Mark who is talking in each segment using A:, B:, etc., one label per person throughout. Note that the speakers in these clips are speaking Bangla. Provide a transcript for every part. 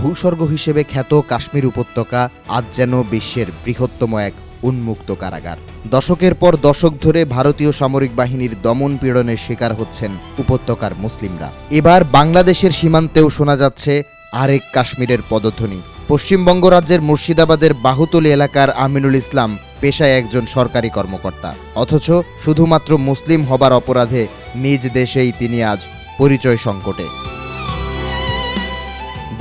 A: ভূস্বর্গ হিসেবে খ্যাত কাশ্মীর উপত্যকা আজ যেন বিশ্বের বৃহত্তম এক উন্মুক্ত কারাগার। দশকের পর দশক ধরে ভারতীয় সামরিক বাহিনীর দমন পীড়নের শিকার হচ্ছেন উপত্যকার মুসলিমরা। এবার বাংলাদেশের সীমান্তেও শোনা যাচ্ছে আরেক কাশ্মীরের পদধ্বনি। পশ্চিমবঙ্গ রাজ্যের মুর্শিদাবাদের বাহুতলী এলাকার আমিনুল ইসলাম পেশায় একজন সরকারি কর্মকর্তা, অথচ শুধুমাত্র মুসলিম হবার অপরাধে নিজ দেশেই তিনি আজ পরিচয় সংকটে।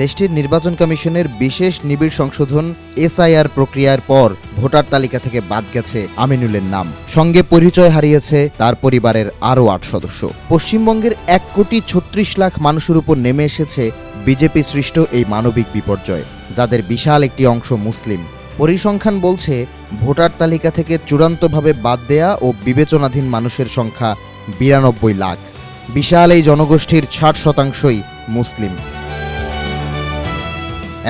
A: দেশটির নির্বাচন কমিশনের বিশেষ নিবিড় সংশোধন এসআইআর প্রক্রিয়ার পর ভোটার তালিকা থেকে বাদ গেছে আমিনুলের নাম, সঙ্গে পরিচয় হারিয়েছে তার পরিবারের আরও ৮ সদস্য। পশ্চিমবঙ্গের ১,৩৬,০০,০০০ মানুষের উপর নেমে এসেছে বিজেপি সৃষ্ট এই মানবিক বিপর্যয়, যাদের বিশাল একটি অংশ মুসলিম। পরিসংখ্যান বলছে ভোটার তালিকা থেকে চূড়ান্তভাবে বাদ দেয়া ও বিবেচনাধীন মানুষের সংখ্যা ৯২ লাখ। বিশাল এই জনগোষ্ঠীর ৬০% মুসলিম।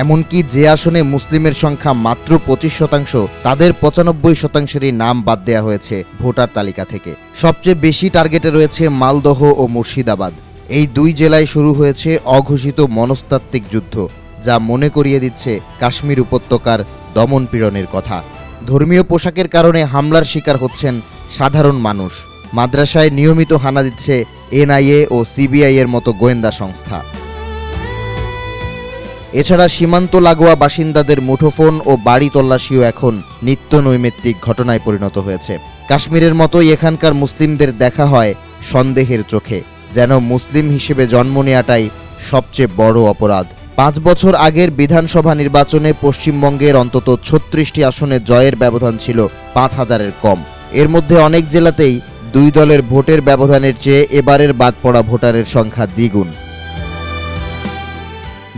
A: এমনকি যে আসনে মুসলিমের সংখ্যা মাত্র ২৫%, তাদের ৯৫%-এরই নাম বাদ দেওয়া হয়েছে ভোটার তালিকা থেকে। সবচেয়ে বেশি টার্গেটে রয়েছে মালদহ ও মুর্শিদাবাদ। এই দুই জেলায় শুরু হয়েছে অঘোষিত মনস্তাত্ত্বিক যুদ্ধ, যা মনে করিয়ে দিচ্ছে কাশ্মীর উপত্যকার দমন পীড়নের কথা। ধর্মীয় পোশাকের কারণে হামলার শিকার হচ্ছেন সাধারণ মানুষ। মাদ্রাসায় নিয়মিত হানা দিচ্ছে এনআইএ ও সিবিআই এর মতো গোয়েন্দা সংস্থা। এছাড়া সীমান্ত লাগোয়া বাসিন্দাদের মুঠোফোন ও বাড়ি তল্লাশিও এখন নিত্য নৈমিত্তিক ঘটনায় পরিণত হয়েছে। কাশ্মীরের মতোই এখানকার মুসলিমদের দেখা হয় সন্দেহের চোখে, যেন মুসলিম হিসেবে জন্ম নেওয়াটাই সবচেয়ে বড় অপরাধ। ৫ বছর আগের বিধানসভা নির্বাচনে পশ্চিমবঙ্গের অন্তত ৩৬টি আসনে জয়ের ব্যবধান ছিল ৫,০০০-এর কম। এর মধ্যে অনেক জেলাতেই দুই দলের ভোটের ব্যবধানের চেয়ে এবারের বাদ পড়া ভোটারের সংখ্যা দ্বিগুণ।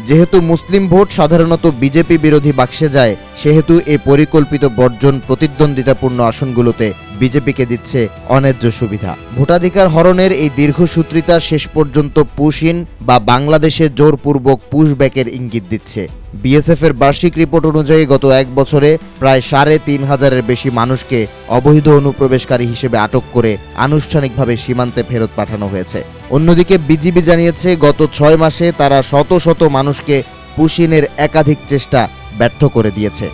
A: যেহেতু মুসলিম ভোট সাধারণত বিজেপি বিরোধী বাক্সে যায়, সেহেতু এই পরিকল্পিত বর্জন প্রতিদ্বন্দ্বিতাপূর্ণ আসনগুলোতে বিজেপিকে দিচ্ছে অন্যায্য সুবিধা। ভোটাধিকার হরণের এই দীর্ঘসূত্রিতা শেষ পর্যন্ত পুশ ইন বা বাংলাদেশে জোরপূর্বক পুশ ব্যাকের ইঙ্গিত দিচ্ছে। বিএসএফের বার্ষিক রিপোর্ট অনুযায়ী গত এক বছরে প্রায় ৩৫,০০০-এর বেশি মানুষকে অবৈধ অনুপ্রবেশকারী হিসেবে আটক করে আনুষ্ঠানিকভাবে সীমান্তে ফেরত পাঠানো হয়েছে। অন্যদিকে বিজিবি জানিয়েছে গত ৬ মাসে তারা শত শত মানুষকে পুশ ইনের একাধিক চেষ্টা ব্যর্থ করে দিয়েছে।